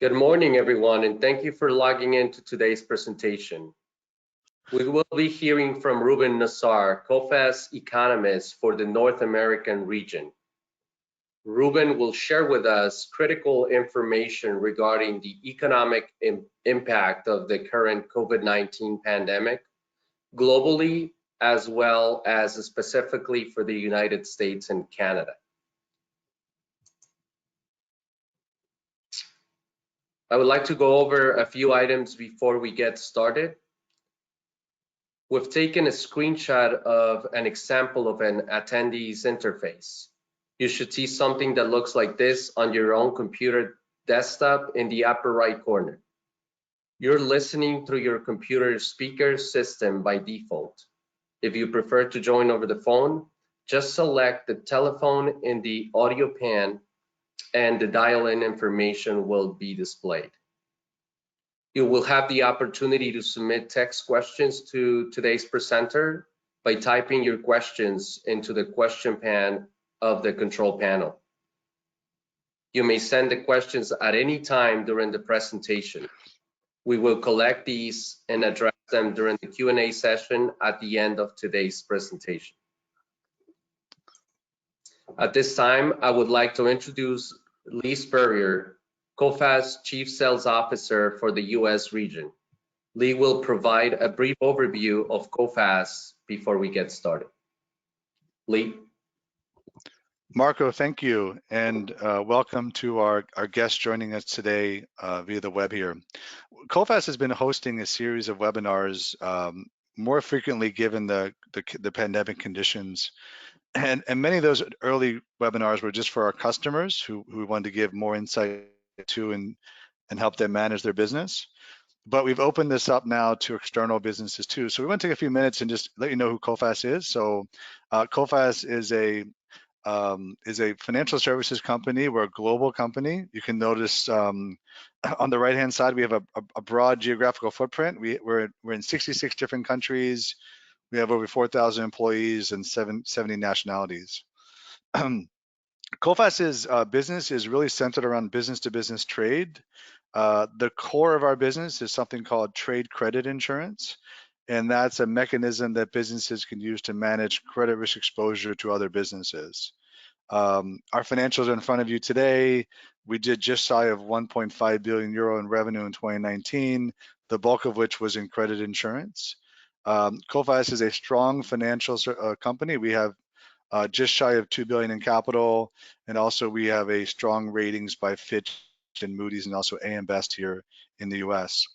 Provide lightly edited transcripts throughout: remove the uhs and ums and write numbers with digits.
Good morning, everyone, and thank you for logging in to today's presentation. We will be hearing from Ruben Nizard, Coface Economist for the North American region. Ruben will share with us critical information regarding the economic impact of the current COVID-19 pandemic globally, as well as specifically for the United States and Canada. I would like to go over a few items before we get started. We've taken a screenshot of an example of an attendee's interface. You should see something that looks like this on your own computer desktop in the upper right corner. You're listening through your computer speaker system by default. If you prefer to join over the phone, just select the telephone in the audio pane and the dial-in information will be displayed. You will have the opportunity to submit text questions to today's presenter by typing your questions into the question pane of the control panel. You may send the questions at any time during the presentation. We will collect these and address them during the Q&A session at the end of today's presentation. At this time, I would like to introduce Lee Spurrier, Coface Chief Sales Officer for the U.S. region. Lee will provide a brief overview of Coface before we get started. Lee. Marco, thank you, and welcome to our guests joining us today via the web here. Coface has been hosting a series of webinars more frequently given the pandemic conditions. And many of those early webinars were just for our customers who wanted to give more insight to and help them manage their business. But we've opened this up now to external businesses too. So we want to take a few minutes and just let you know who Coface is. So Coface is a financial services company. We're a global company. You can notice on the right-hand side, we have a broad geographical footprint. We're in 66 different countries. We have over 4,000 employees and 70 nationalities. Coface's business is really centered around business-to-business trade. The core of our business is something called trade credit insurance, and that's a mechanism that businesses can use to manage credit risk exposure to other businesses. Our financials are in front of you today. We did just shy of 1.5 billion euro in revenue in 2019, the bulk of which was in credit insurance. Coface is a strong financial company. We have just shy of 2 billion in capital, and also we have a strong ratings by Fitch and Moody's and also AM Best here in the US.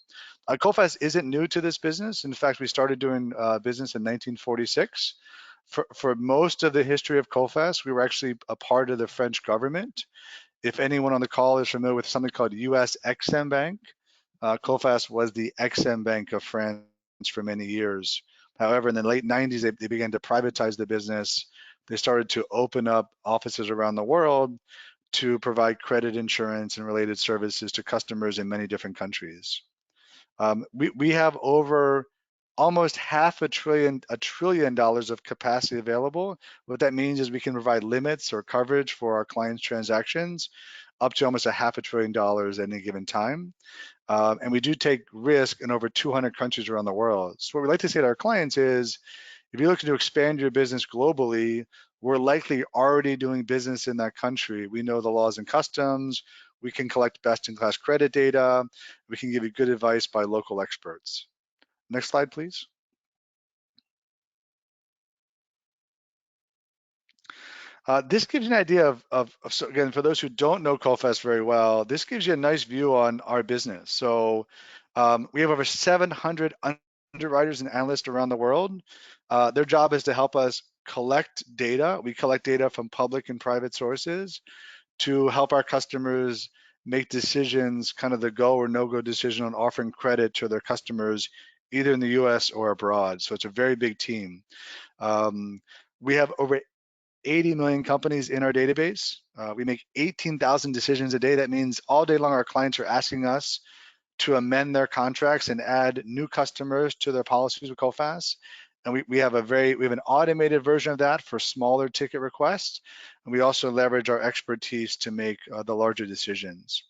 Coface isn't new to this business. In fact, we started doing business in 1946. For most of the history of Coface, we were actually a part of the French government. If anyone on the call is familiar with something called US Exim Bank, Coface was the Exim Bank of France for many years. However, in the late 90s, they began to privatize the business. They started to open up offices around the world to provide credit insurance and related services to customers in many different countries. We have over almost $500 billion of capacity available. What that means is we can provide limits or coverage for our clients' transactions up to almost $500 billion at any given time. And we do take risk in over 200 countries around the world. So what we like to say to our clients is, if you're looking to expand your business globally, we're likely already doing business in that country. We know the laws and customs. We can collect best-in-class credit data. We can give you good advice by local experts. Next slide, please. This gives you an idea so again, for those who don't know Coface very well, this gives you a nice view on our business. So we have over 700 underwriters and analysts around the world. Their job is to help us collect data. We collect data from public and private sources to help our customers make decisions, kind of the go or no-go decision on offering credit to their customers, either in the US or abroad. So it's a very big team. We have over 80 million companies in our database. We make 18,000 decisions a day. That means all day long our clients are asking us to amend their contracts and add new customers to their policies with Coface. And we have an automated version of that for smaller ticket requests. And we also leverage our expertise to make the larger decisions.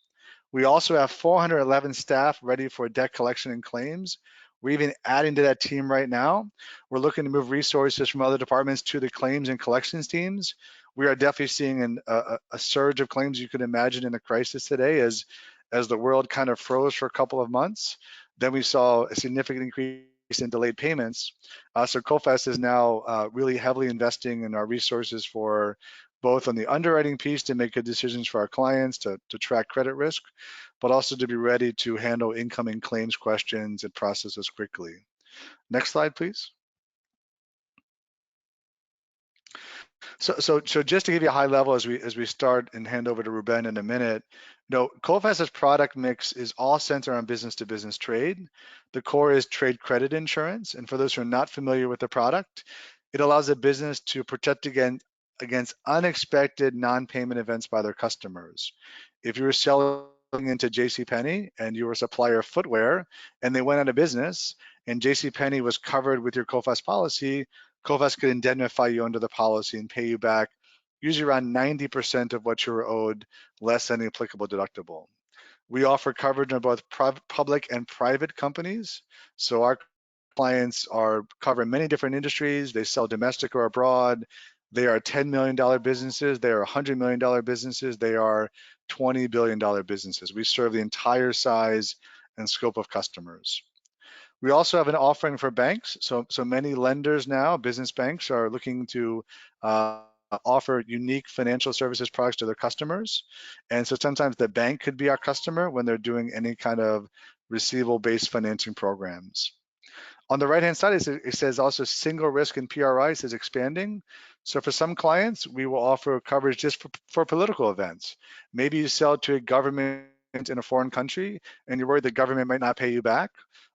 We also have 411 staff ready for debt collection and claims. We're even adding to that team right now. We're looking to move resources from other departments to the claims and collections teams. We are definitely seeing a surge of claims you could imagine in a crisis today as the world kind of froze for a couple of months. Then we saw a significant increase in delayed payments. So Coface is now really heavily investing in our resources for both on the underwriting piece to make good decisions for our clients to track credit risk, but also to be ready to handle incoming claims questions and processes quickly. Next slide, please. So just to give you a high level as we start and hand over to Ruben in a minute, Coface's product mix is all centered on business-to-business trade. The core is trade credit insurance, and for those who are not familiar with the product, it allows a business to protect against unexpected non-payment events by their customers. If you were selling into JCPenney and you were a supplier of footwear and they went out of business and JCPenney was covered with your Coface policy, Coface could indemnify you under the policy and pay you back usually around 90% of what you were owed, less than the applicable deductible. We offer coverage on both public and private companies. So our clients are covering many different industries. They sell domestic or abroad. They are $10 million businesses. They are $100 million businesses. They are $20 billion businesses. We serve the entire size and scope of customers. We also have an offering for banks. So many lenders now, business banks, are looking to offer unique financial services products to their customers. And so sometimes the bank could be our customer when they're doing any kind of receivable-based financing programs. On the right-hand side, it says also single risk and PRIs is expanding. So for some clients, we will offer coverage just for political events. Maybe you sell to a government in a foreign country and you're worried the government might not pay you back.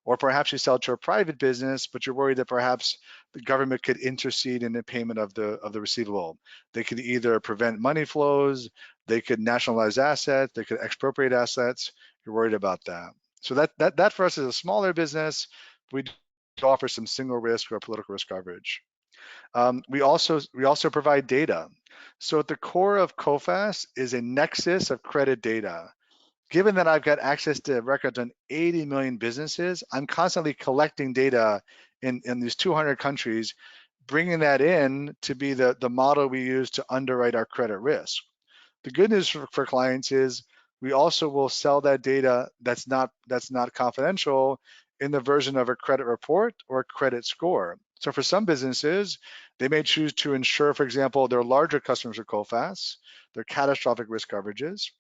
Or perhaps you sell to a private business, but you're worried that perhaps the government could intercede in the payment of the receivable. They could either prevent money flows, they could nationalize assets, they could expropriate assets. You're worried about that. So that for us is a smaller business. We offer some single risk or political risk coverage. We also provide data. So at the core of Coface is a nexus of credit data. Given that I've got access to records on 80 million businesses, I'm constantly collecting data in these 200 countries, bringing that in to be the model we use to underwrite our credit risk. The good news for clients is we also will sell that data that's not confidential in the version of a credit report or a credit score. So for some businesses, they may choose to insure, for example, their larger customers of Coface, their catastrophic risk coverages,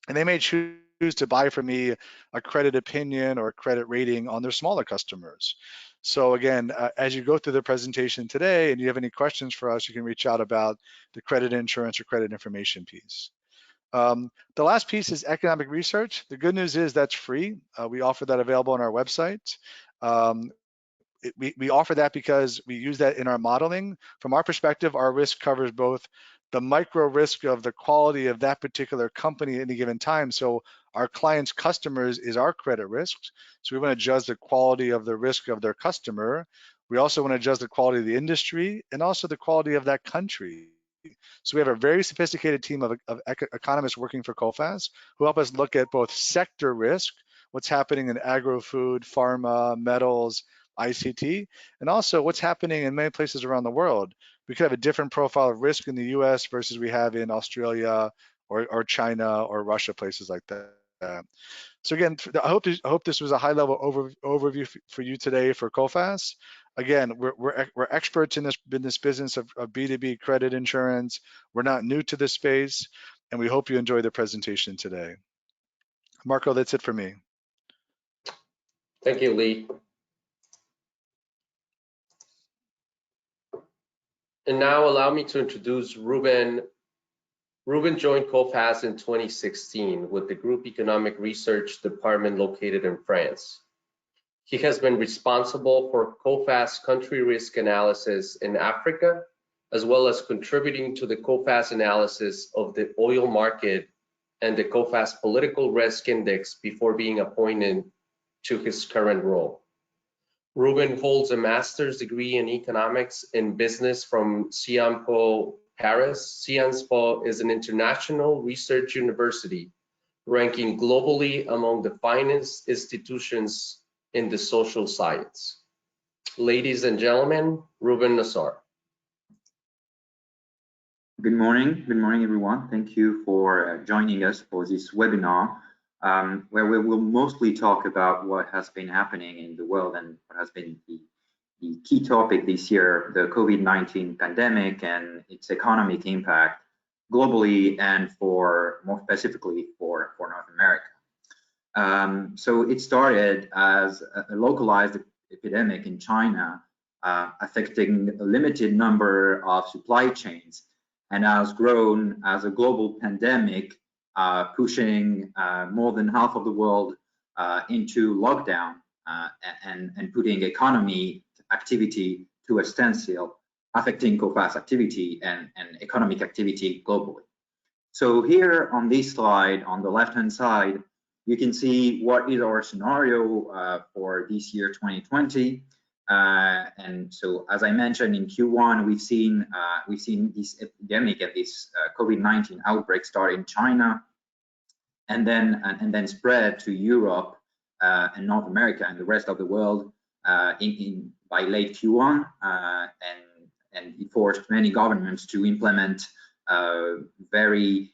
and they may choose to buy from me a credit opinion or a credit rating on their smaller customers. So again, as you go through the presentation today and you have any questions for us, you can reach out about the credit insurance or credit information piece. The last piece is economic research. The good news is that's free. We offer that available on our website. We offer that because we use that in our modeling. From our perspective, our risk covers both the micro risk of the quality of that particular company at any given time. So our clients' customers is our credit risk. So we want to judge the quality of the risk of their customer. We also want to judge the quality of the industry and also the quality of that country. So we have a very sophisticated team of economists working for Coface who help us look at both sector risk, what's happening in agro-food, pharma, metals, ICT, and also what's happening in many places around the world. We could have a different profile of risk in the US versus we have in Australia or China or Russia, places like that. So again, I hope this was a high-level overview for you today for Coface. Again, we're experts in this business of B2B credit insurance. We're not new to this space, and we hope you enjoy the presentation today. Marco, that's it for me. Thank you, Lee. And now allow me to introduce Ruben. Ruben joined Coface in 2016 with the Group Economic Research Department located in France. He has been responsible for Coface country risk analysis in Africa, as well as contributing to the Coface analysis of the oil market and the Coface Political Risk Index before being appointed to his current role. Ruben holds a master's degree in economics and business from Sciences Po Paris. Sciences Po is an international research university ranking globally among the finest institutions in the social science. Ladies and gentlemen, Ruben Nizard. Good morning, everyone. Thank you for joining us for this webinar, where we will mostly talk about what has been happening in the world and what has been the key topic this year, the COVID-19 pandemic and its economic impact globally and more specifically for North America. So it started as a localized epidemic in China, affecting a limited number of supply chains, and has grown as a global pandemic, pushing more than half of the world into lockdown and putting economy activity to a standstill, affecting Coface activity and economic activity globally. So here on this slide, on the left-hand side, you can see what is our scenario for this year 2020. And so, as I mentioned in Q1, we've seen this epidemic and this COVID-19 outbreak start in China, and then spread to Europe and North America and the rest of the world by late Q1, and it forced many governments to implement very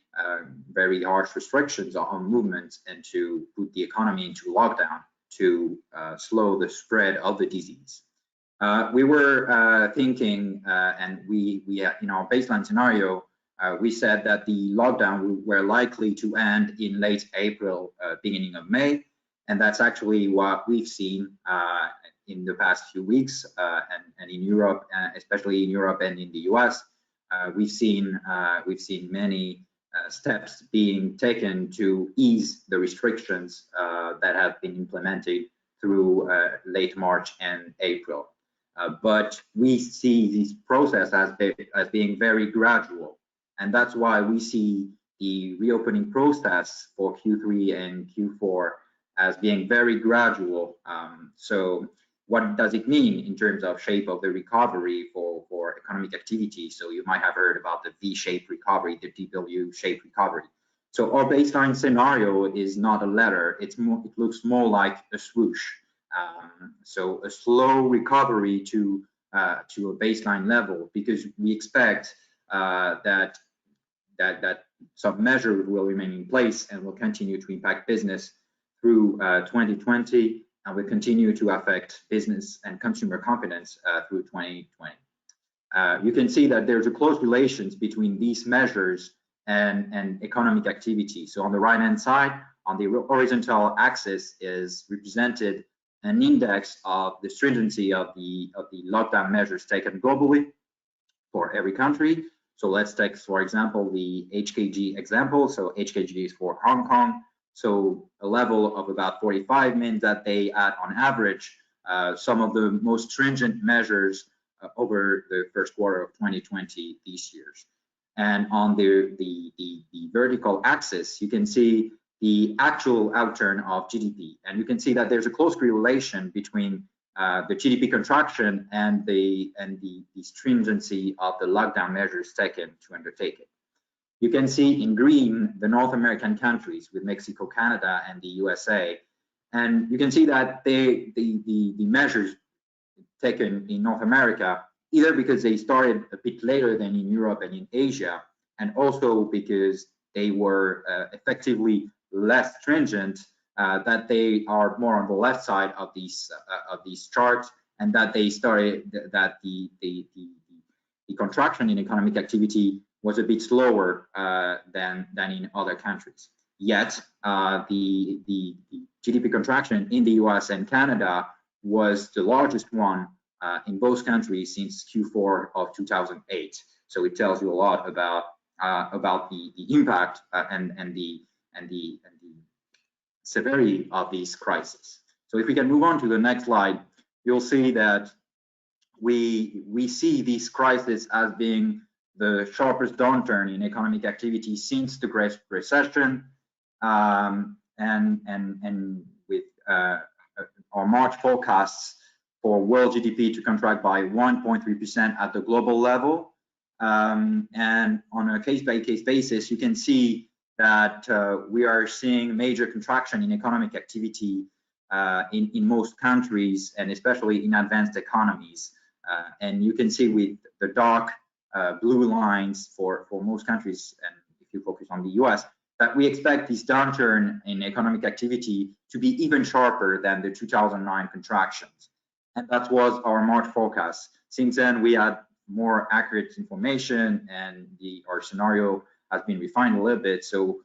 harsh restrictions on movements and to put the economy into lockdown to slow the spread of the disease. We were thinking, and we in our baseline scenario, we said that the lockdown were likely to end in late April, beginning of May, and that's actually what we've seen in the past few weeks, and in Europe, especially in Europe and in the US. We've seen many steps being taken to ease the restrictions that have been implemented through late March and April. But we see this process as being very gradual, and that's why we see the reopening process for Q3 and Q4 as being very gradual. So what does it mean in terms of shape of the recovery for economic activity? So you might have heard about the V-shaped recovery, the W-shaped recovery. So our baseline scenario is not a ladder. It looks more like a swoosh. So a slow recovery to a baseline level, because we expect that some measures will remain in place and will continue to impact business through 2020, and will continue to affect business and consumer confidence through 2020. You can see that there's a close relation between these measures and economic activity. So on the right-hand side, on the horizontal axis, is represented an index of the stringency of the lockdown measures taken globally for every country. So let's take, for example, the HKG example. So HKG is for Hong Kong. So a level of about 45 means that they add on average some of the most stringent measures over the first quarter of 2020 these years. And on the vertical axis, you can see the actual outturn of GDP, and you can see that there's a close correlation between the GDP contraction and the stringency of the lockdown measures taken to undertake it. You can see in green the North American countries with Mexico, Canada, and the USA, and you can see that the measures taken in North America, either because they started a bit later than in Europe and in Asia, and also because they were effectively less stringent, that they are more on the left side of these charts, and that they started that the contraction in economic activity was a bit slower than in other countries. Yet the GDP contraction in the US and Canada was the largest one in both countries since Q4 of 2008. So it tells you a lot about the impact and the severity of these crises. So if we can move on to the next slide, you'll see that we see this crisis as being the sharpest downturn in economic activity since the Great Recession, and with our March forecasts for world GDP to contract by 1.3% at the global level. And on a case-by-case basis, you can see that we are seeing major contraction in economic activity in most countries, and especially in advanced economies. And you can see with the dark blue lines for most countries, and if you focus on the US, that we expect this downturn in economic activity to be even sharper than the 2009 contractions. And that was our March forecast. Since then, we had more accurate information, and our scenario has been refined a little bit. So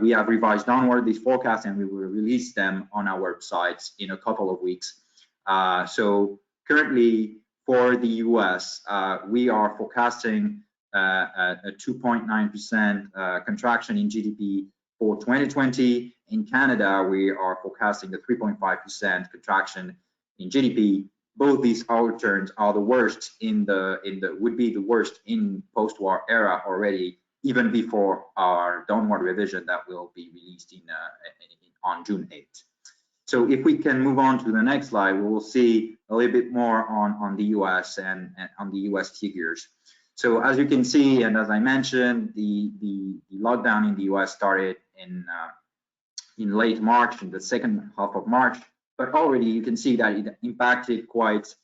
we have revised downward these forecasts, and we will release them on our websites in a couple of weeks. So currently for the US, we are forecasting a 2.9% contraction in GDP for 2020. In Canada, we are forecasting a 3.5% contraction in GDP. Both these outturns are the worst would be the worst in post-war era already, even before our downward revision that will be released on June 8th. So if we can move on to the next slide, we will see a little bit more on the US and on the US figures. So as you can see, and as I mentioned, the lockdown in the US started in late March, in the second half of March, but already you can see that it impacted quite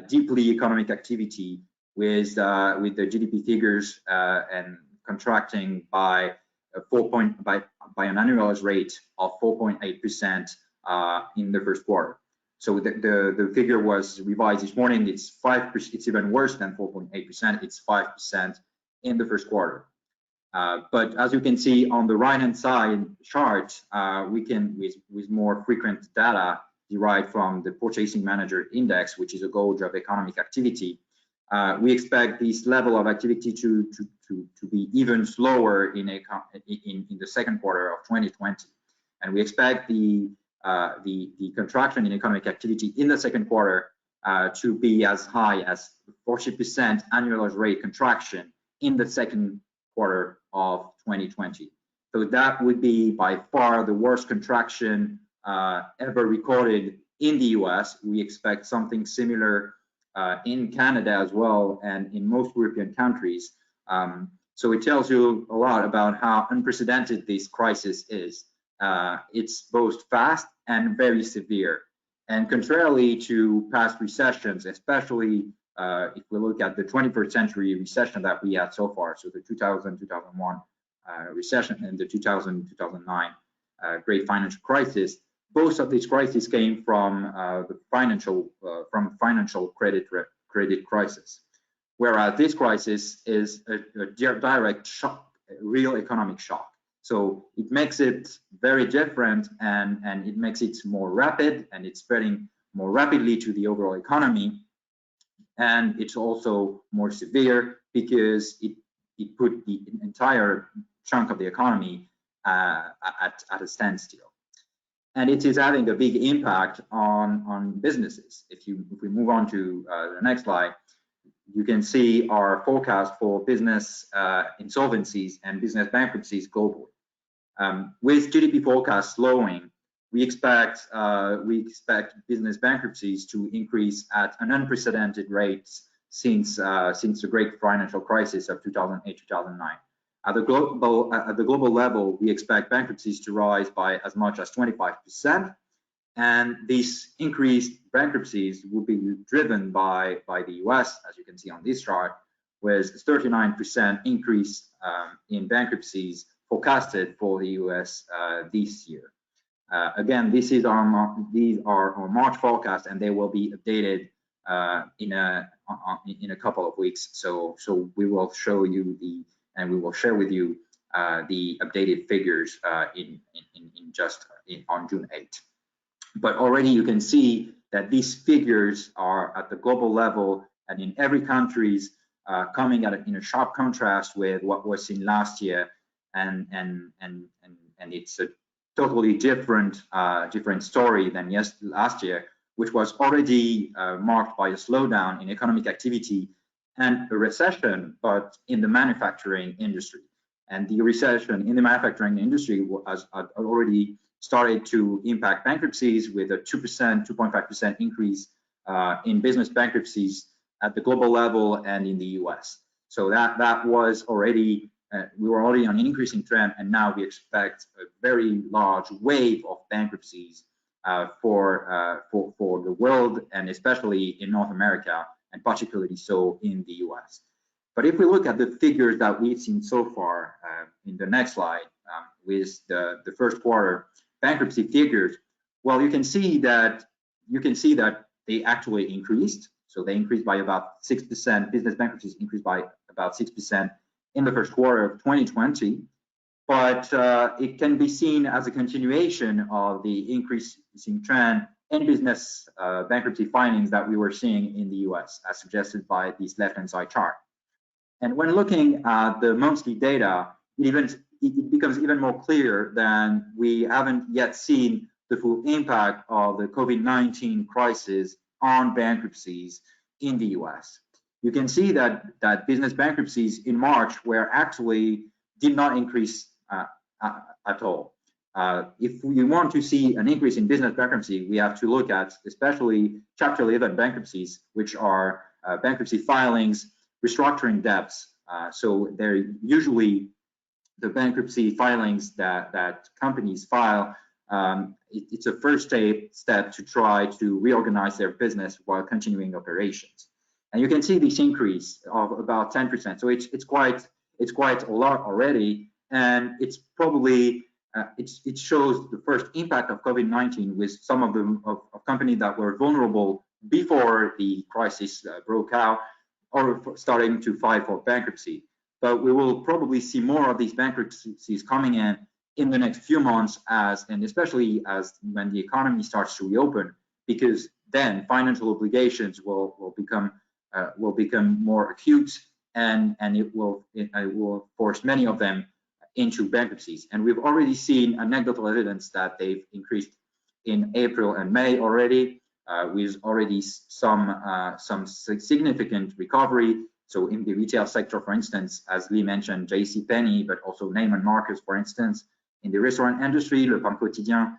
deeply economic activity with the GDP figures and contracting by an annualized rate of 4.8% in the first quarter. So the figure was revised this morning. It's 5%. It's even worse than 4.8%. It's 5% in the first quarter. But as you can see on the right-hand side chart, we can, with more frequent data derived from the Purchasing Manager Index, which is a gauge of economic activity, we expect this level of activity to be even slower in the second quarter of 2020, and we expect the contraction in economic activity in the second quarter to be as high as 40% annualized rate contraction in the second quarter of 2020. So that would be by far the worst contraction ever recorded in the US. We expect something similar in Canada as well, and in most European countries. So it tells you a lot about how unprecedented this crisis is. It's both fast and very severe. And contrarily to past recessions, especially if we look at the 21st century recession that we had so far, so the 2000-2001 recession and the 2000-2009 great financial crisis, both of these crises came from the financial credit crisis, whereas this crisis is a direct shock, a real economic shock. So it makes it very different, and it makes it more rapid, and it's spreading more rapidly to the overall economy. And it's also more severe because it put the entire chunk of the economy at a standstill. And it is having a big impact on businesses. If we move on to the next slide, you can see our forecast for business insolvencies and business bankruptcies globally. With GDP forecast slowing, we expect business bankruptcies to increase at an unprecedented rate since the great financial crisis of 2008-2009. At the global level, we expect bankruptcies to rise by as much as 25%, and these increased bankruptcies will be driven by the US, as you can see on this chart, with 39% increase in bankruptcies forecasted for the US this year. Again, these are our March forecast, and they will be updated in a couple of weeks. So we will show you and we will share with you the updated figures on June 8th. But already you can see that these figures are at the global level and in every country's coming in a sharp contrast with what was seen last year, and it's a totally different story than last year, which was already marked by a slowdown in economic activity and a recession, but in the manufacturing industry. And the recession in the manufacturing industry has already started to impact bankruptcies with a 2.5% increase in business bankruptcies at the global level and in the US. So that was already we were already on an increasing trend, and now we expect a very large wave of bankruptcies for the world, and especially in North America, and particularly so in the US. But if we look at the figures that we've seen so far in the next slide, with the first quarter bankruptcy figures, well, you can see that they actually increased. So they increased by about 6%. Business bankruptcies increased by about 6% in the first quarter of 2020. But it can be seen as a continuation of the increasing trend in business bankruptcy filings that we were seeing in the US, as suggested by this left-hand side chart. And when looking at the monthly data, it becomes even more clear that we haven't yet seen the full impact of the COVID-19 crisis on bankruptcies in the US. You can see that business bankruptcies in March were actually did not increase at all. If we want to see an increase in business bankruptcy, we have to look at especially Chapter 11 bankruptcies, which are bankruptcy filings, restructuring debts. So they're usually the bankruptcy filings that companies file. It's a first step to try to reorganize their business while continuing operations. And you can see this increase of about 10%. So it's quite a lot already, and it's probably it shows the first impact of COVID-19 with some of the companies that were vulnerable before the crisis broke out, or starting to file for bankruptcy. But we will probably see more of these bankruptcies coming in the next few months, and especially as when the economy starts to reopen, because then financial obligations will become more acute, and it will force many of them into bankruptcies. And we've already seen anecdotal evidence that they've increased in April and May already, with already some significant recovery. So in the retail sector, for instance, as Lee mentioned, JCPenney, but also Neiman Marcus, for instance. In the restaurant industry, Le Pain Quotidien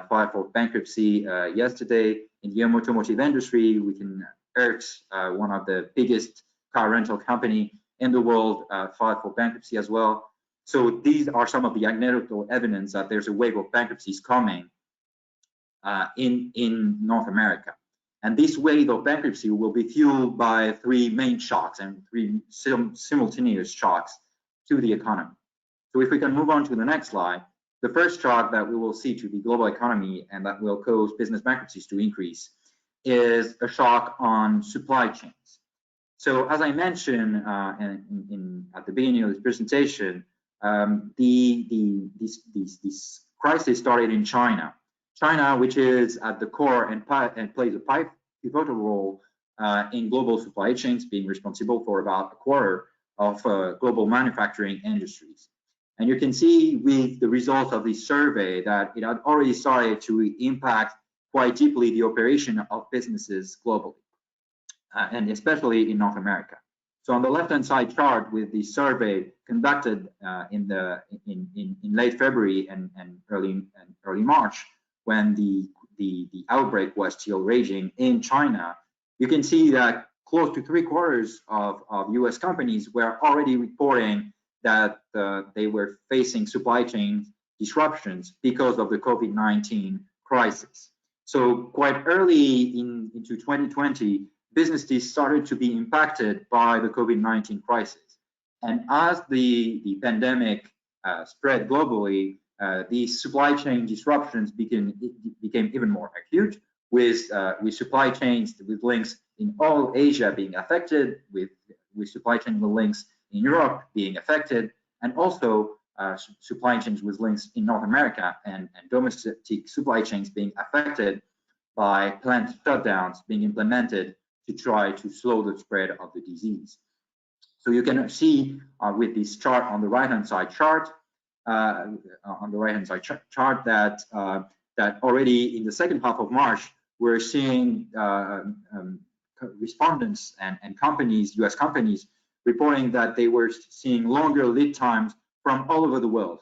filed for bankruptcy yesterday. In the automotive industry, we can Hertz, one of the biggest car rental company in the world, filed for bankruptcy as well. So these are some of the anecdotal evidence that there's a wave of bankruptcies coming in North America. And this wave of bankruptcy will be fueled by three main shocks and three simultaneous shocks to the economy. So if we can move on to the next slide, the first shock that we will see to the global economy and that will cause business bankruptcies to increase is a shock on supply chains. So as I mentioned at the beginning of this presentation, this crisis started in China. China, which is at the core and plays a pivotal role in global supply chains, being responsible for about a quarter of global manufacturing industries. And you can see with the results of this survey that it had already started to impact quite deeply the operation of businesses globally, and especially in North America. So on the left-hand side chart with the survey conducted in late February and early March, when the outbreak was still raging in China, you can see that close to 3/4 of US companies were already reporting that they were facing supply chain disruptions because of the COVID-19 crisis. So quite early into 2020, businesses started to be impacted by the COVID-19 crisis. And as the pandemic spread globally, these supply chain disruptions became even more acute, with supply chains with links in all Asia being affected, with supply chain with links in Europe being affected, and also supply chains with links in North America and domestic supply chains being affected by plant shutdowns being implemented to try to slow the spread of the disease. So you can see with this chart on the right-hand side chart, that already in the second half of March, we're seeing respondents and companies, US companies, reporting that they were seeing longer lead times from all over the world.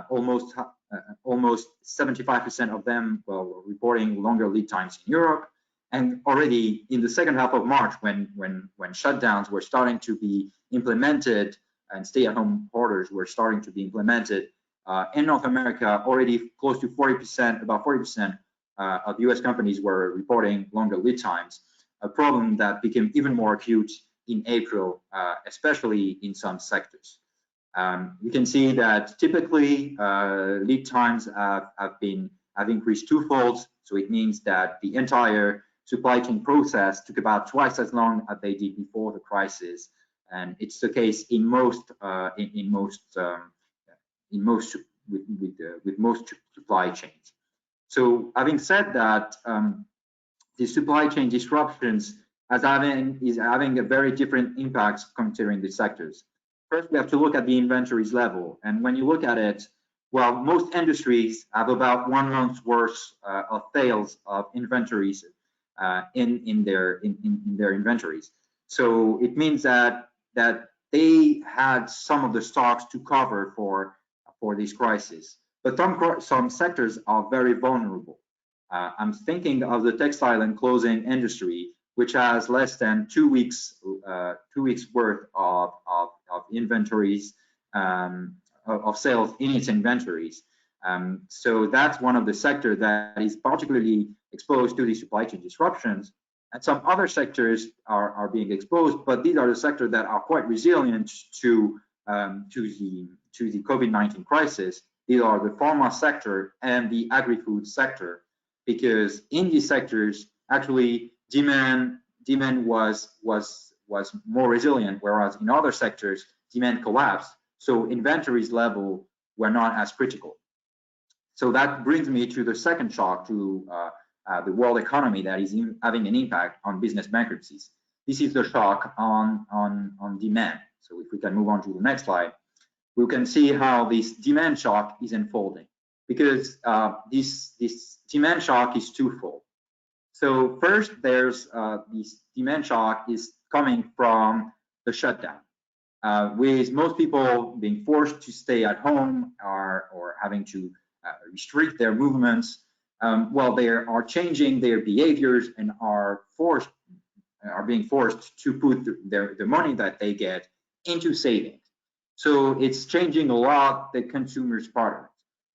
Almost 75% of them were reporting longer lead times in Europe. And already in the second half of March, when shutdowns were starting to be implemented and stay-at-home orders were starting to be implemented in North America. Already close to 40%, about 40% of US companies were reporting longer lead times, a problem that became even more acute in April, especially in some sectors. You can see that typically lead times have increased twofold. So it means that the entire supply chain process took about twice as long as they did before the crisis, and it's the case in most with most supply chains. So having said that, the supply chain disruptions is having a very different impacts considering the sectors. First, we have to look at the inventories level, and when you look at it, well, most industries have about 1 month's worth of sales of inventories in their inventories. So it means that they had some of the stocks to cover for this crisis. But some sectors are very vulnerable. I'm thinking of the textile and clothing industry, which has less than 2 weeks worth of inventories of sales in its inventories. So that's one of the sectors that is particularly exposed to the supply chain disruptions. And some other sectors are being exposed, but these are the sectors that are quite resilient to the COVID-19 crisis. These are the pharma sector and the agri-food sector, because in these sectors, actually demand was more resilient, whereas in other sectors, demand collapsed. So inventories level were not as critical. So that brings me to the second shock to the world economy that is having an impact on business bankruptcies. This is the shock on demand. So if we can move on to the next slide, we can see how this demand shock is unfolding, because this demand shock is twofold. So first, there's this demand shock is coming from the shutdown, with most people being forced to stay at home or having to restrict their movements. Well, they are changing their behaviors and are being forced to put the money that they get into savings. So it's changing a lot the consumer's patterns.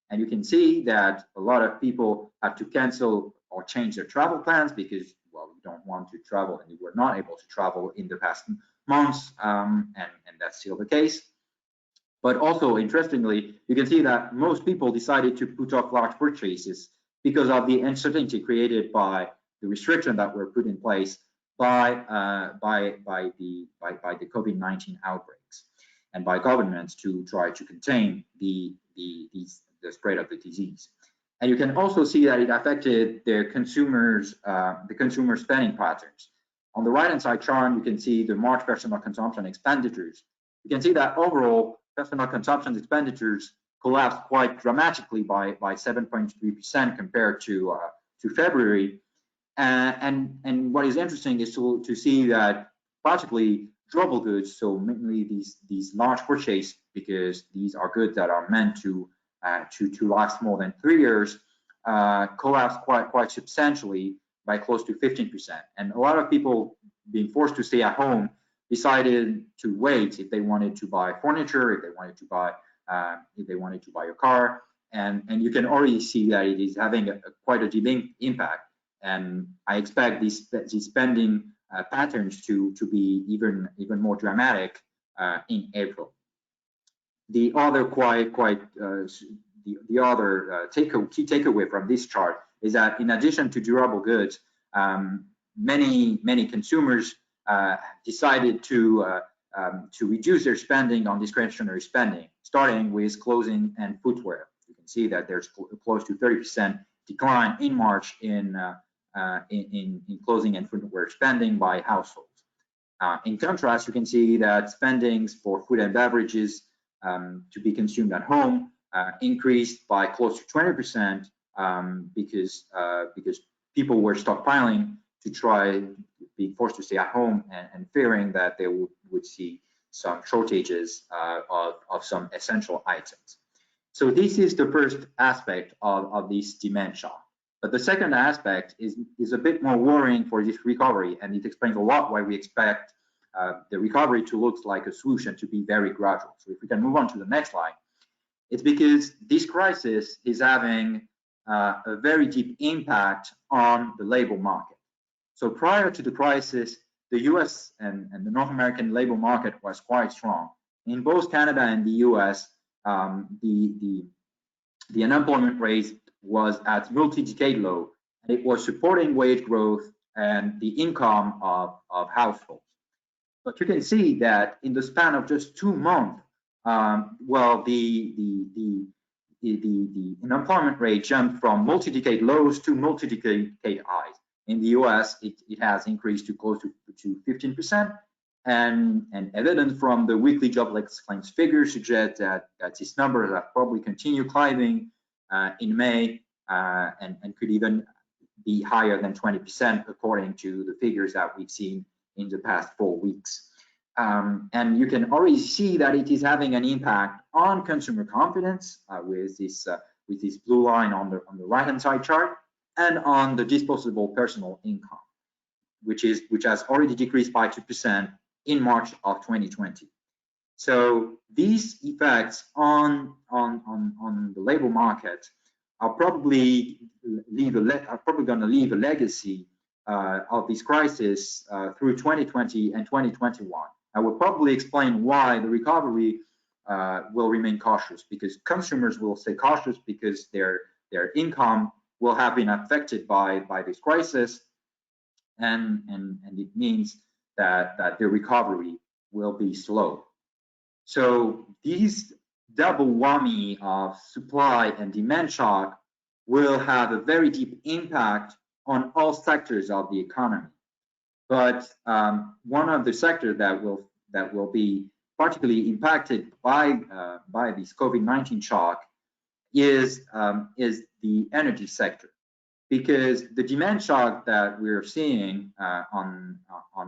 And you can see that a lot of people have to cancel or change their travel plans because, well, we don't want to travel and we were not able to travel in the past months, and that's still the case. But also, interestingly, you can see that most people decided to put off large purchases because of the uncertainty created by the restrictions that were put in place by the COVID-19 outbreaks and by governments to try to contain the spread of the disease. And you can also see that it affected the consumer spending patterns. On the right-hand side chart, you can see the March personal consumption expenditures. You can see that overall personal consumption expenditures collapsed quite dramatically by 7.3% compared to February. And what is interesting is to see that particularly durable goods, so mainly these large purchases, because these are goods that are meant to last more than 3 years, collapsed quite substantially by close to 15%. And a lot of people being forced to stay at home decided to wait if they wanted to buy furniture, if they wanted to buy a car, and you can already see that it is having quite a delayed impact. And I expect these spending patterns to be even more dramatic in April. The other key takeaway from this chart is that in addition to durable goods, many consumers decided to reduce their spending on discretionary spending, starting with clothing and footwear. You can see that there's close to 30% decline in March in clothing and footwear spending by households. In contrast, you can see that spendings for food and beverages to be consumed at home increased by close to 20% because people were stockpiling to try being forced to stay at home and fearing that they would see some shortages of some essential items. So this is the first aspect of this demand shock. But the second aspect is a bit more worrying for this recovery, and it explains a lot why we expect the recovery to look like a swoosh and to be very gradual. So if we can move on to the next slide, it's because this crisis is having a very deep impact on the labor market. So prior to the crisis, the US and the North American labor market was quite strong. In both Canada and the US, the unemployment rate was at multi-decade low, and it was supporting wage growth and the income of households. But you can see that in the span of just 2 months, well, the unemployment rate jumped from multi-decade lows to multi-decade highs. In the US, it has increased to close to 15%, and evidence from the weekly jobless claims figures suggest that this number will probably continue climbing in May and could even be higher than 20% according to the figures that we've seen in the past 4 weeks. And you can already see that it is having an impact on consumer confidence with this blue line on the right-hand side chart, and on the disposable personal income, which has already decreased by 2% in March of 2020. So these effects on the labor market are probably going to leave a legacy of this crisis through 2020 and 2021. I will probably explain why the recovery will remain cautious, because consumers will stay cautious because their income will have been affected by this crisis, and it means that the recovery will be slow. So these double whammy of supply and demand shock will have a very deep impact on all sectors of the economy. But one of the sectors that will be particularly impacted by this COVID-19 shock is the energy sector, because the demand shock that we're seeing on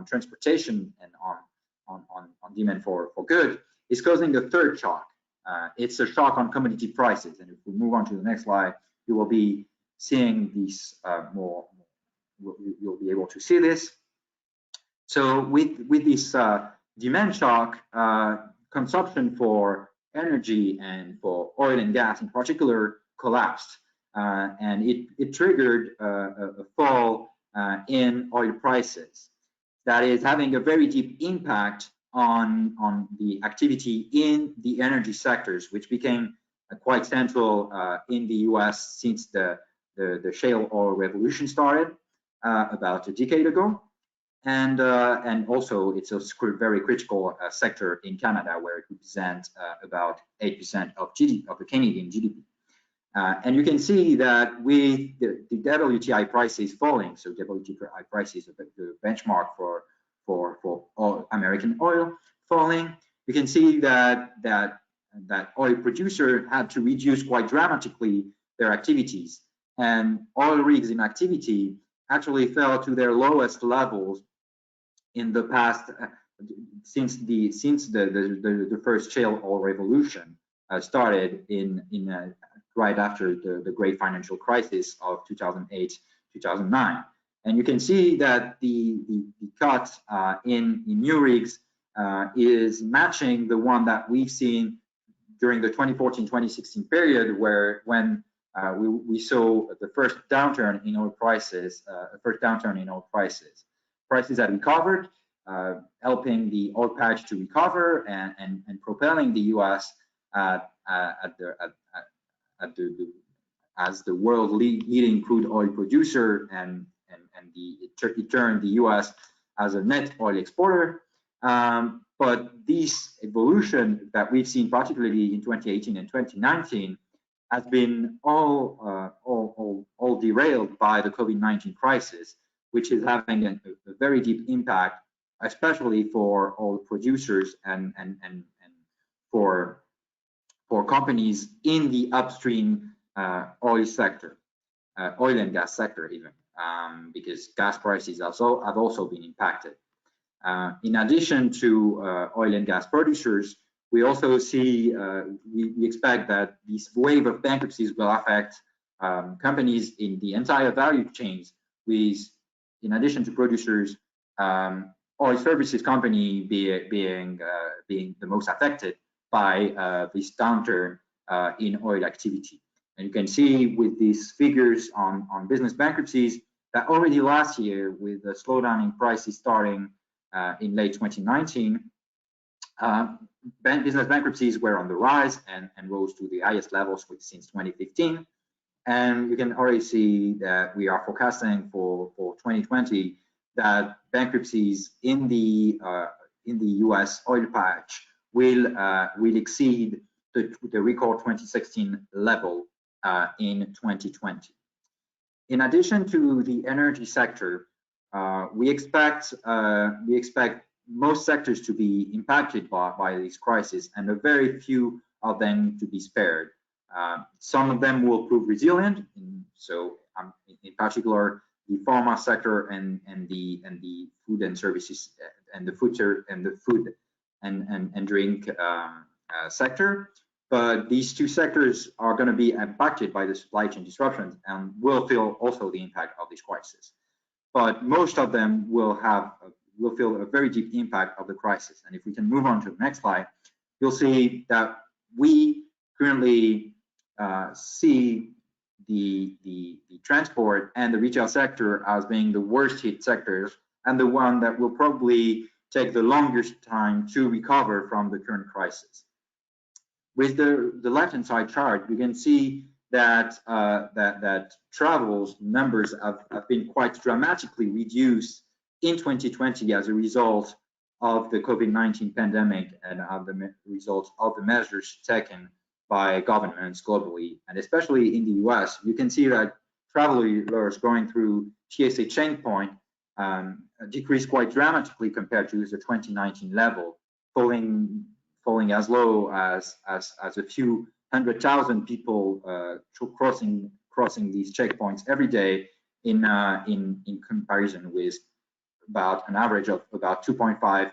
transportation and on demand for good is causing a third shock. It's a shock on commodity prices, and if we move on to the next slide, you will be seeing these more. You'll be able to see this. So with this demand shock, consumption for energy and for oil and gas in particular collapsed, and it triggered a fall in oil prices that is having a very deep impact on the activity in the energy sectors, which became quite central in the US since the shale oil revolution started about a decade ago. And also it's a very critical sector in Canada, where it represents about 8% of GDP, of the Canadian GDP. And you can see that with the WTI prices falling, so WTI prices, the benchmark for American oil falling, you can see that oil producer had to reduce quite dramatically their activities, and oil rigs in activity actually fell to their lowest levels in the past since the first shale oil revolution started in right after the great financial crisis of 2008-2009. And you can see that the cut in new rigs is matching the one that we've seen during the 2014-2016 period, when we saw the first downturn in oil prices, Prices had recovered, helping the OILPATCH to recover and propelling the US as the world leading crude oil producer, and it turned the US as a net oil exporter. But this evolution that we've seen, particularly in 2018 and 2019, has been all derailed by the COVID-19 crisis, which is having a very deep impact, especially for oil producers and for companies in the upstream oil sector, oil and gas sector even, because gas prices have also been impacted. In addition to oil and gas producers, we also see, we expect that this wave of bankruptcies will affect companies in the entire value chains, with, in addition to producers, oil services company being the most affected by this downturn in oil activity. And you can see with these figures on business bankruptcies that already last year, with the slowdown in prices starting in late 2019, business bankruptcies were on the rise and rose to the highest levels since 2015. And you can already see that we are forecasting for 2020 that bankruptcies in the U.S. oil patch will exceed the record 2016 level in 2020. In addition to the energy sector, we expect most sectors to be impacted by this crisis, and a very few of them to be spared. Some of them will prove resilient, in particular the pharma sector and the food and services and the food and drink sector. But these two sectors are going to be impacted by the supply chain disruptions and will feel also the impact of this crisis. But most of them will feel a very deep impact of the crisis. And if we can move on to the next slide, you'll see that we currently see the transport and the retail sector as being the worst hit sectors and the one that will probably take the longest time to recover from the current crisis. With the left-hand side chart, you can see that that travel's numbers have been quite dramatically reduced in 2020 as a result of the COVID-19 pandemic and of the results of the measures taken by governments globally, and especially in the US. You can see that travelers going through TSA checkpoint decreased quite dramatically compared to the 2019 level, falling as low as a few 100,000 people crossing these checkpoints every day in comparison with about an average of about 2.5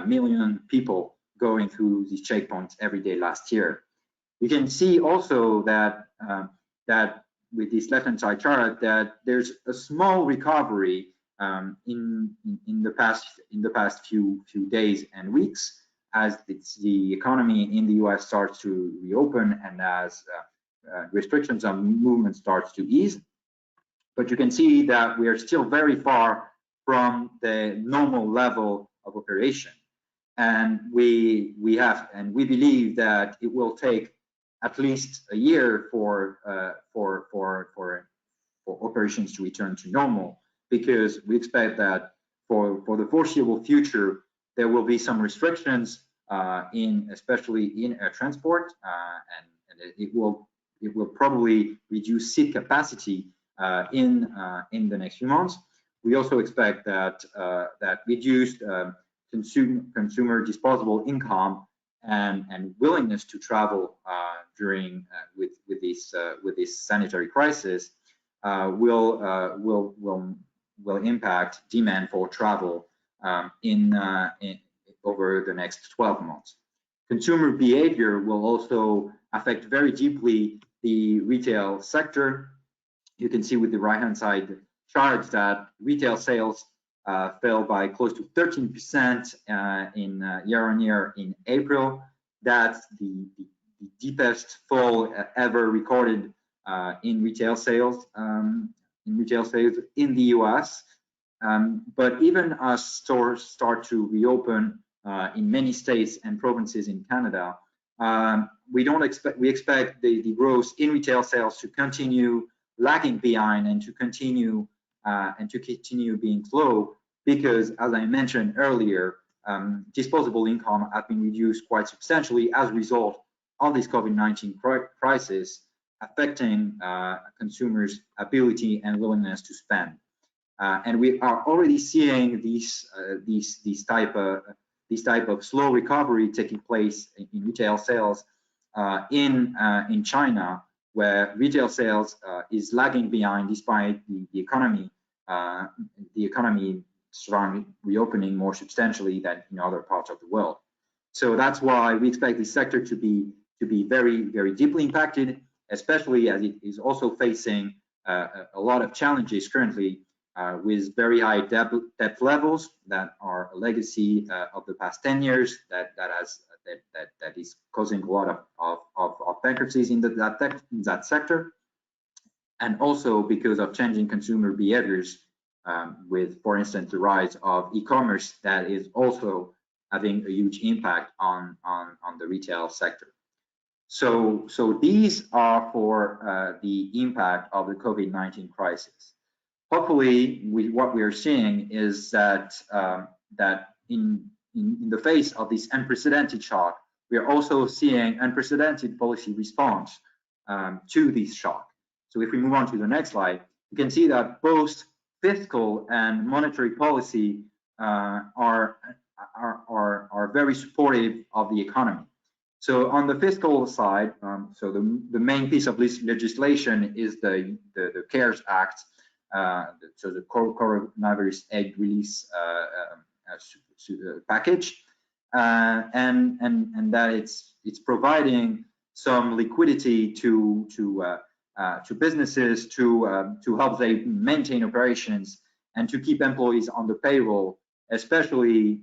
million people going through these checkpoints every day last year. You can see also that that with this left-hand side chart that there's a small recovery in the past few days and weeks as the economy in the US starts to reopen and as restrictions on movement starts to ease. But you can see that we are still very far from the normal level of operation, and we believe that it will take at least a year for operations to return to normal, because we expect that for the foreseeable future there will be some restrictions especially in air transport, and it will probably reduce seat capacity in the next few months. We also expect that reduced consumer disposable income and willingness to travel during with this sanitary crisis will impact demand for travel over the next 12 months. Consumer behavior will also affect very deeply the retail sector. You can see with the right-hand side charts that retail sales fell by close to 13% in year-on-year in April. That's the deepest fall ever recorded in retail sales in the US. But even as stores start to reopen in many states and provinces in Canada, we expect the growth in retail sales to continue lagging behind and to continue being slow, because, as I mentioned earlier, disposable income have been reduced quite substantially as a result of this COVID-19 crisis, affecting consumers' ability and willingness to spend. And we are already seeing these type of slow recovery taking place in retail sales in China, where retail sales is lagging behind despite the economy strongly reopening more substantially than in other parts of the world. So that's why we expect this sector to be very, very deeply impacted, especially as it is also facing a lot of challenges currently with very high debt levels that are a legacy of the past 10 years that is causing a lot of bankruptcies in that sector, and also because of changing consumer behaviors, with, for instance, the rise of e-commerce that is also having a huge impact on the retail sector. So these are for the impact of the COVID-19 crisis. Hopefully, what we are seeing is that that in the face of this unprecedented shock, we are also seeing unprecedented policy response to this shock. So if we move on to the next slide, you can see that both fiscal and monetary policy are very supportive of the economy. So on the fiscal side, so the main piece of this legislation is the CARES Act, so the coronavirus aid release package, and that it's providing some liquidity to businesses to help they maintain operations and to keep employees on the payroll, especially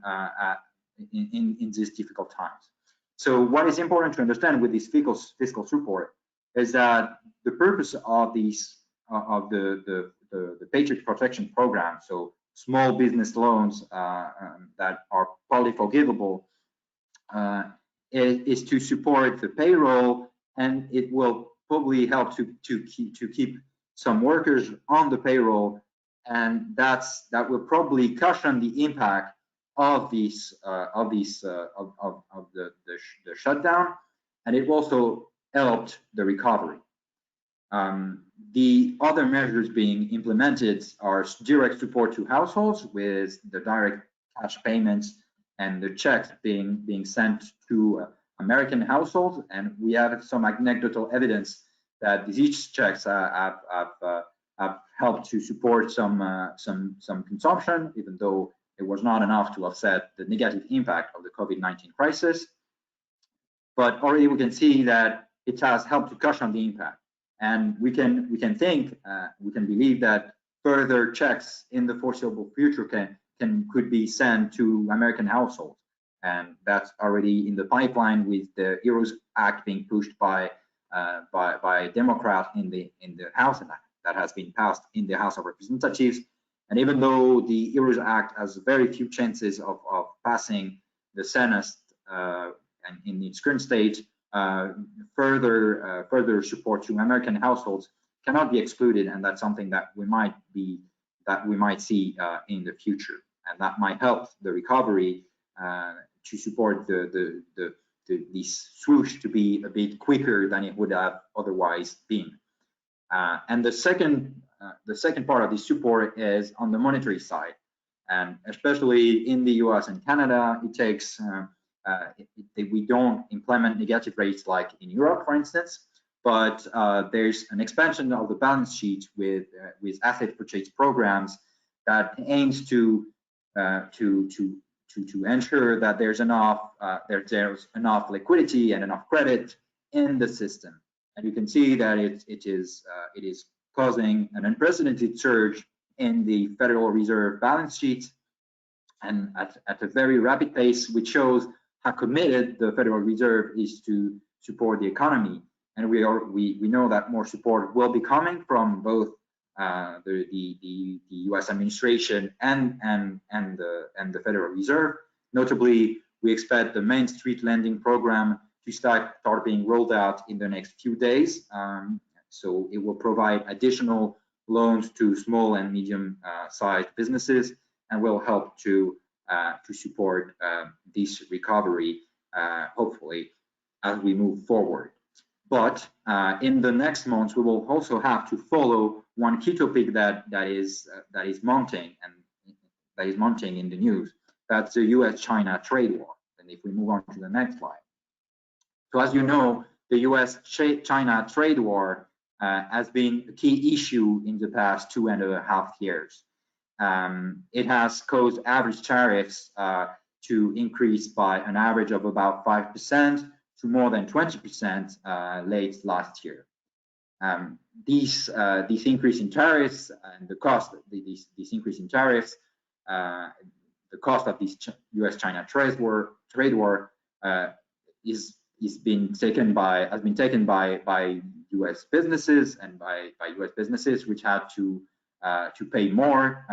in these difficult times. So what is important to understand with this fiscal support is that the purpose of these the Paycheck Protection Program, so small business loans that are partly forgivable, is to support the payroll, and it will probably help to keep some workers on the payroll, and that will probably cushion the impact of the shutdown, and it also helped the recovery. The other measures being implemented are direct support to households with the direct cash payments and the checks being sent to American households, and we have some anecdotal evidence that these checks have helped to support some consumption, even though it was not enough to offset the negative impact of the COVID-19 crisis. But already we can see that it has helped to cushion the impact, and we can believe that further checks in the foreseeable future could be sent to American households, and that's already in the pipeline with the HEROES Act being pushed by Democrats in the House, and that has been passed in the House of Representatives. And even though the HEROES Act has very few chances of passing the Senate and in its current state, further support to American households cannot be excluded, and that's something that we might see in the future, and that might help the recovery to support this swoosh to be a bit quicker than it would have otherwise been. And the second part of the support is on the monetary side, and especially in the US and Canada, it takes we don't implement negative rates like in Europe, for instance, but there's an expansion of the balance sheet with asset purchase programs that aims to ensure that there's enough liquidity and enough credit in the system. And you can see that it is causing an unprecedented surge in the Federal Reserve balance sheet, and at a very rapid pace, which shows how committed the Federal Reserve is to support the economy. And we know that more support will be coming from both the U.S. administration and the Federal Reserve. Notably, we expect the Main Street lending program to start being rolled out in the next few days. So it will provide additional loans to small and medium-sized businesses, and will help to support this recovery, hopefully, as we move forward. But in the next months, we will also have to follow one key topic that is mounting in the news. That's the U.S.-China trade war. And if we move on to the next slide. So as you know, the U.S.-China trade war has been a key issue in the past 2.5 years. It has caused average tariffs to increase by an average of about 5% to more than 20% late last year. These increase in tariffs and the cost, this increase in tariffs, the cost of this U.S.-China trade war has been taken by U.S. businesses and by U.S. businesses, which had to pay more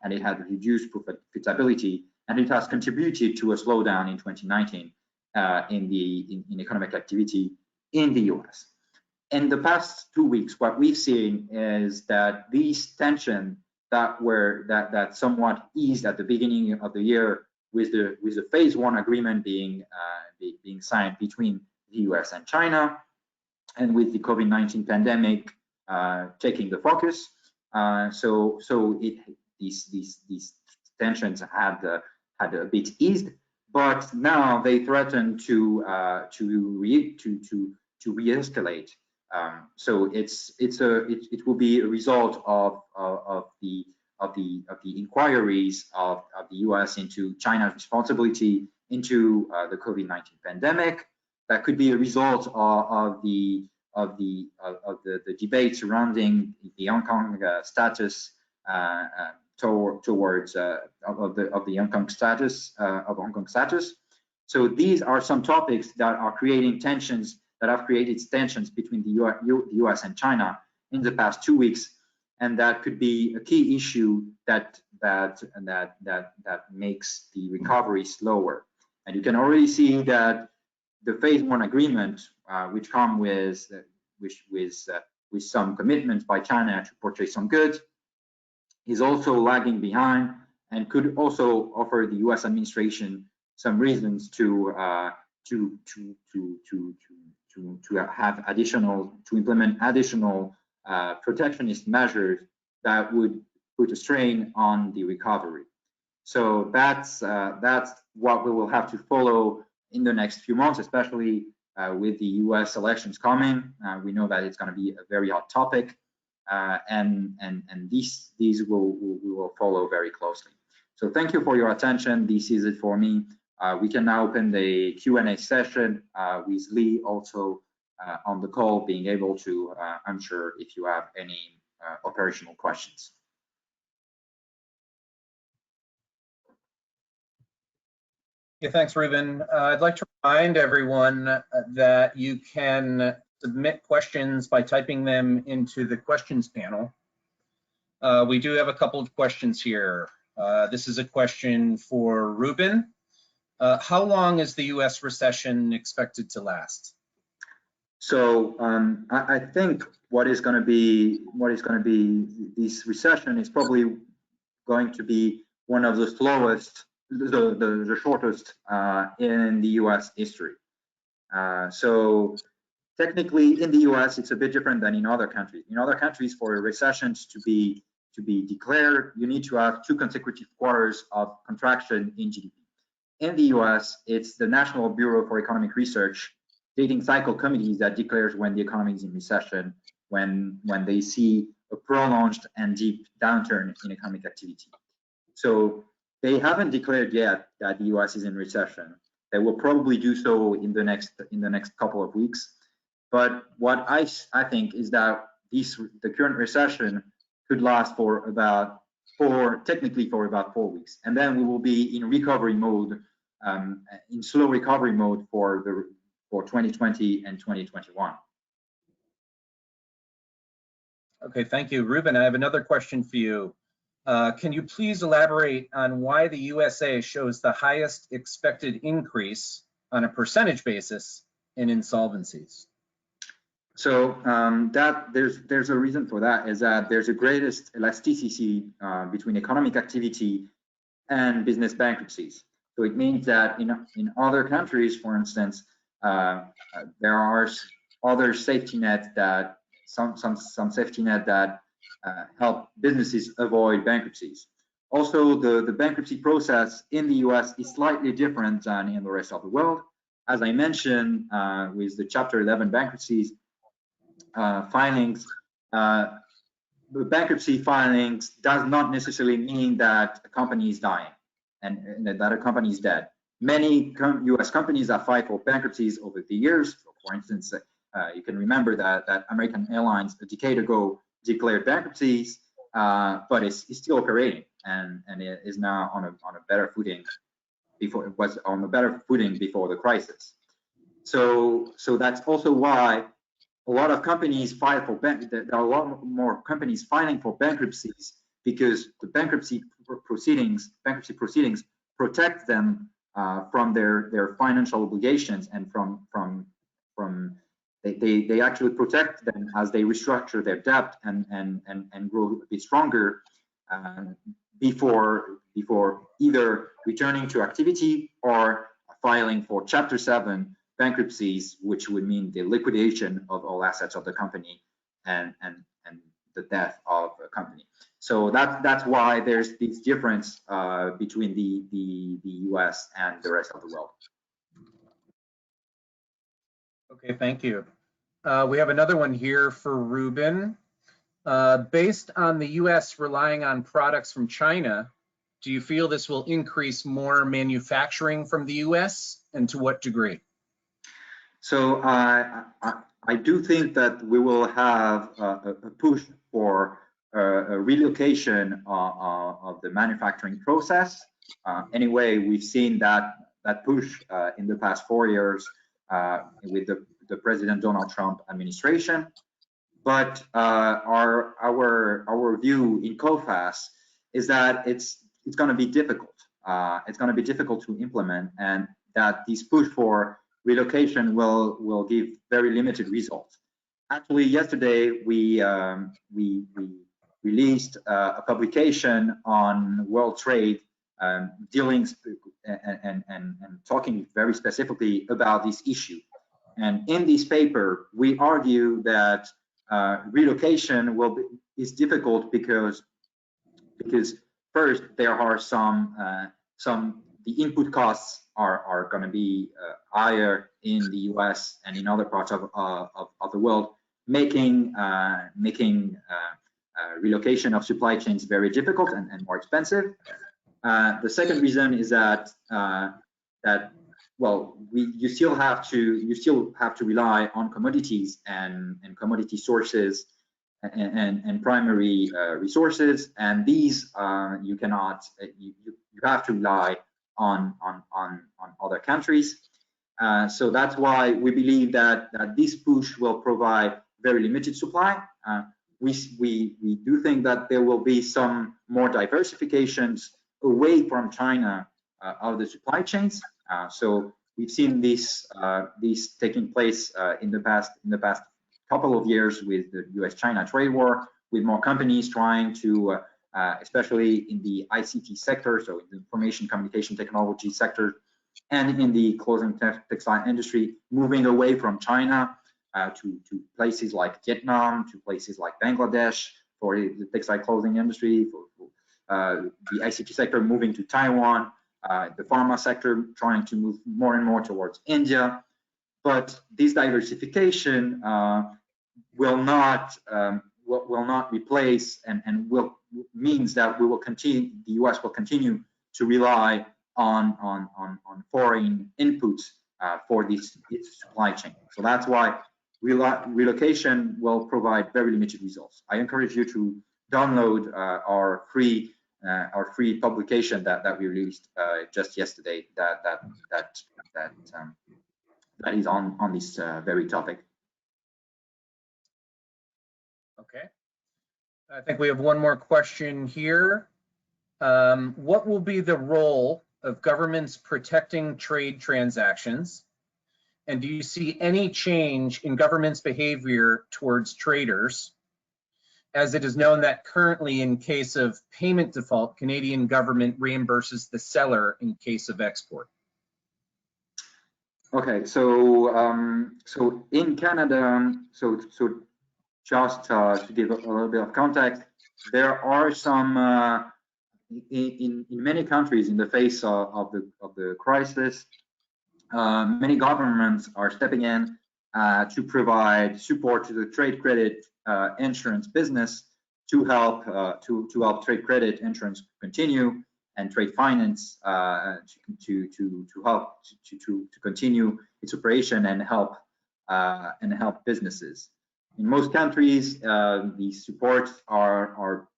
and it had reduced profitability, and it has contributed to a slowdown in 2019 in economic activity in the U.S. In the past 2 weeks, what we've seen is that these tensions that somewhat eased at the beginning of the year with the phase one agreement being signed between the U.S. and China, and with the COVID-19 pandemic taking the focus, these tensions had a bit eased, but now they threaten to re-escalate. So it will be a result of the inquiries of the U.S. into China's responsibility into the COVID-19 pandemic. That could be a result of the debate surrounding the Hong Kong status towards the Hong Kong status. So these are some topics that are creating tensions, that have created tensions between the U.S. and China in the past 2 weeks, and that could be a key issue that makes the recovery slower. And you can already see that the phase one agreement, which come with some commitments by China to purchase some goods, is also lagging behind, and could also offer the U.S. administration some reasons to implement additional protectionist measures that would put a strain on the recovery. So that's what we will have to follow in the next few months, especially with the U.S. elections coming. We know that it's going to be a very hot topic, and these we will follow very closely. So thank you for your attention. This is it for me. We can now open the Q&A session with Lee also on the call, being able to answer if you have any operational questions. Yeah, thanks, Ruben. I'd like to remind everyone that you can submit questions by typing them into the questions panel. We do have a couple of questions here. This is a question for Ruben. How long is the U.S. recession expected to last? So I think what is going to be this recession is probably going to be one of the slowest, the shortest in the U.S. history. So technically, in the U.S., it's a bit different than in other countries. In other countries, for recessions to be declared, you need to have 2 consecutive quarters of contraction in GDP. In the U.S., it's the National Bureau for Economic Research dating cycle committees that declares when the economy is in recession, when they see a prolonged and deep downturn in economic activity. So they haven't declared yet that the U.S. is in recession. They will probably do so in the next couple of weeks. But what I think is that the current recession could last for about technically for about 4 weeks, and then we will be in recovery mode, in slow recovery mode for 2020 and 2021. Okay, thank you, Ruben. I have another question for you. Can you please elaborate on why the USA shows the highest expected increase on a percentage basis in insolvencies? So there's a reason for that, is that there's a greatest elasticity between economic activity and business bankruptcies. So it means that in other countries, for instance, there are other safety nets that some safety net that help businesses avoid bankruptcies. Also, the bankruptcy process in the US is slightly different than in the rest of the world. As I mentioned, with the Chapter 11 bankruptcies filings, the bankruptcy filings does not necessarily mean that a company is dying and that a company is dead. Many US companies have filed for bankruptcies over the years. So for instance, You can remember that American Airlines a decade ago declared bankruptcies, but it's still operating, and it is now on a better footing. Before it was on a better footing before the crisis. So that's also why a lot of companies file for there are a lot more companies filing for bankruptcies, because the bankruptcy proceedings protect them from their financial obligations, and they actually protect them as they restructure their debt and grow a bit stronger before either returning to activity or filing for Chapter 7 bankruptcies, which would mean the liquidation of all assets of the company and the death of a company. So that's why there's this difference between the US and the rest of the world. Okay, thank you. We have another one here for Ruben. Based on the US relying on products from China, do you feel this will increase more manufacturing from the US, and to what degree? So I do think that we will have a push for a relocation of the manufacturing process. Anyway, we've seen that push in the past 4 years with the President Donald Trump administration. But our view in Coface is that it's going to be difficult. It's going to be difficult to implement, and that this push for relocation will give very limited results. Actually, yesterday we released a publication on world trade, dealing and talking very specifically about this issue. And in this paper, we argue that relocation is difficult because first there are the input costs are going to be higher in the US and in other parts of the world, making relocation of supply chains very difficult and more expensive. The second reason is that you still have to rely on commodities and commodity sources and primary resources, and these you cannot. You have to rely on other countries. So that's why we believe that this push will provide very limited supply. We do think that there will be some more diversifications away from China of the supply chains. So we've seen this taking place in the past couple of years with the US-China trade war, with more companies trying to, especially in the ICT sector, so in the information communication technology sector, and in the clothing textile industry, moving away from China to places like Vietnam, to places like Bangladesh for the textile clothing industry, for the ICT sector moving to Taiwan, the pharma sector trying to move more and more towards India. But this diversification will not replace and means that we will continue. The US will continue to rely on foreign inputs for its supply chain. So that's why relocation will provide very limited results. I encourage you to download our free publication that we released just yesterday. That is on this very topic. Okay. I think we have one more question here. What will be the role of governments protecting trade transactions? And do you see any change in government's behavior towards traders? As it is known that currently, in case of payment default, Canadian government reimburses the seller in case of export. Okay, so so in Canada, so just to give a little bit of context, there are some in many countries in the face of the crisis, many governments are stepping in to provide support to the trade credit insurance business to help trade credit insurance continue, and trade finance to help to continue its operation and help and help businesses. In most countries, these supports are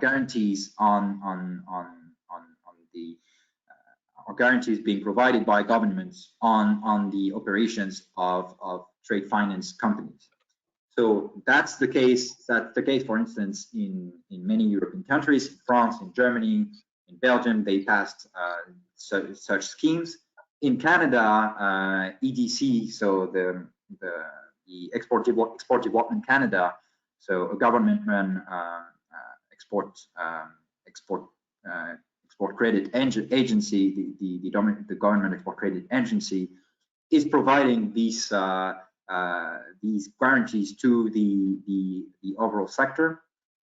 guarantees are guarantees being provided by governments on the operations of trade finance companies. So that's the case. That's the case, for instance, in many European countries, in France, in Germany, in Belgium. They passed such schemes. In Canada, EDC, so the Export Development Canada, so a government-run export credit agency, the government export credit agency, is providing these guarantees to the overall sector.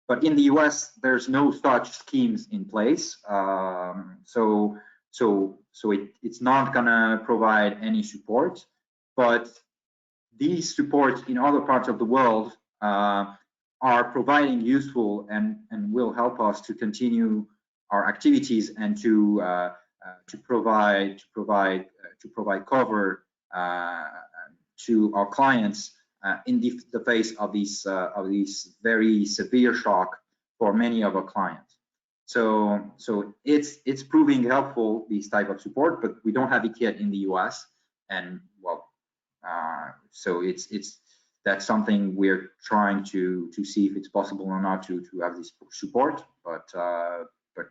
But in the US, there's no such schemes in place, so it's not gonna provide any support. But these supports in other parts of the world are providing useful and will help us to continue our activities and to provide cover to our clients in the face of these very severe shock for many of our clients. So it's proving helpful, these type of support, but we don't have it yet in the US. And well, so that's something we're trying to see if it's possible or not to have this support, but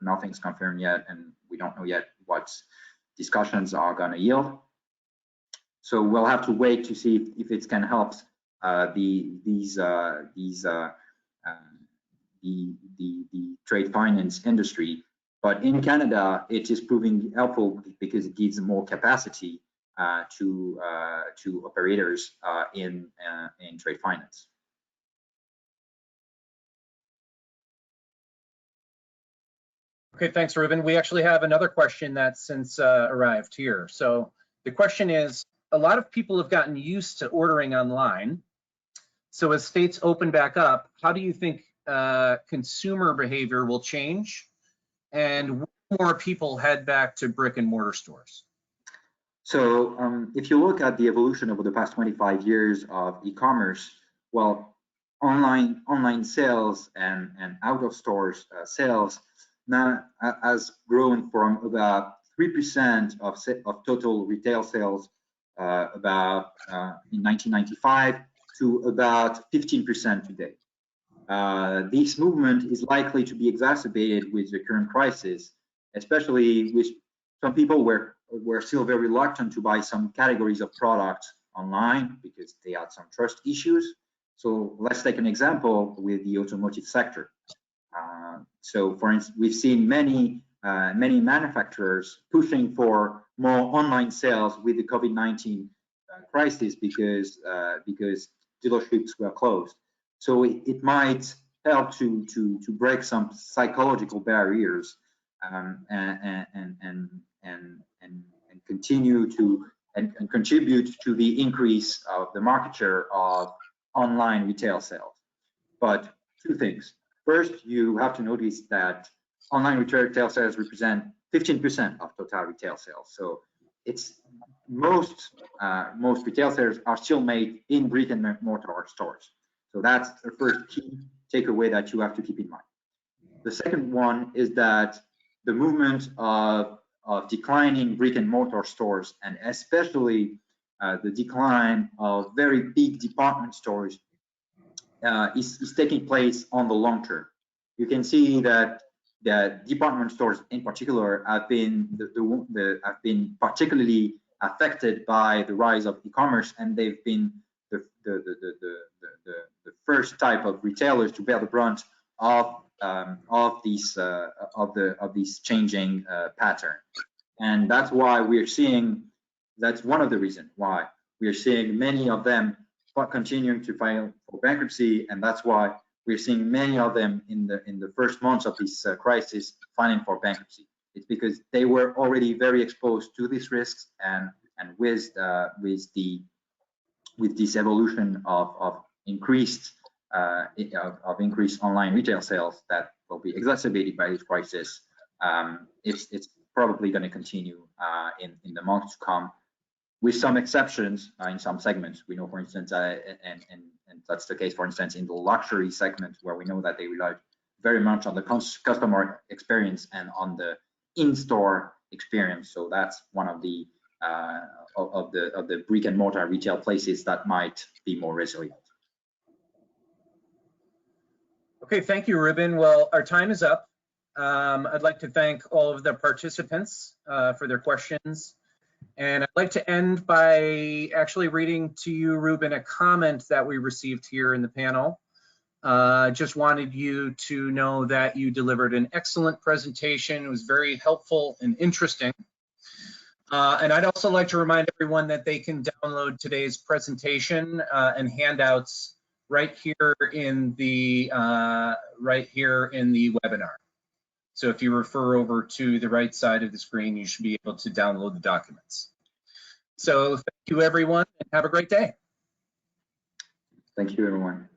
nothing's confirmed yet, and we don't know yet what discussions are going to yield. So we'll have to wait to see if it can help the trade finance industry. But in Canada, it is proving helpful because it gives more capacity to operators in trade finance. Okay, thanks, Ruben. We actually have another question that's since arrived here. So the question is, a lot of people have gotten used to ordering online. So as states open back up, how do you think consumer behavior will change? And will more people head back to brick and mortar stores? So if you look at the evolution over the past 25 years of e-commerce, well, online sales and out of stores sales now has grown from about 3% of total retail sales in 1995 to about 15% today. This movement is likely to be exacerbated with the current crisis, especially with some people were still very reluctant to buy some categories of products online because they had some trust issues. So let's take an example with the automotive sector. So for instance, we've seen many manufacturers pushing for more online sales with the COVID-19 crisis because dealerships were closed. So it might help to break some psychological barriers and continue to and contribute to the increase of the market share of online retail sales. But two things. First, you have to notice that online retail sales represent 15% of total retail sales. So it's most retail sales are still made in brick and mortar stores. So that's the first key takeaway that you have to keep in mind. The second one is that the movement of declining brick and mortar stores, and especially the decline of very big department stores, is taking place on the long term. You can see that the department stores in particular have been particularly affected by the rise of e-commerce, and they've been the first type of retailers to bear the brunt of these changing pattern. And that's why we're seeing, that's one of the reasons why we're seeing many of them continuing to file for bankruptcy, and that's why we're seeing many of them in the first months of this crisis filing for bankruptcy. It's because they were already very exposed to these risks, and with this evolution of increased online retail sales that will be exacerbated by this crisis, it's probably going to continue in the months to come. with some exceptions in some segments. We know, for instance, and that's the case, for instance, in the luxury segment, where we know that they rely very much on the customer experience and on the in-store experience. So that's one of the brick and mortar retail places that might be more resilient. Okay, thank you, Ruben. Well, our time is up. I'd like to thank all of the participants for their questions. And I'd like to end by actually reading to you, Ruben, a comment that we received here in the panel. Just wanted you to know that you delivered an excellent presentation. It was very helpful and interesting. And I'd also like to remind everyone that they can download today's presentation and handouts right here in the webinar. So if you refer over to the right side of the screen, you should be able to download the documents. So thank you, everyone, and have a great day. Thank you, everyone.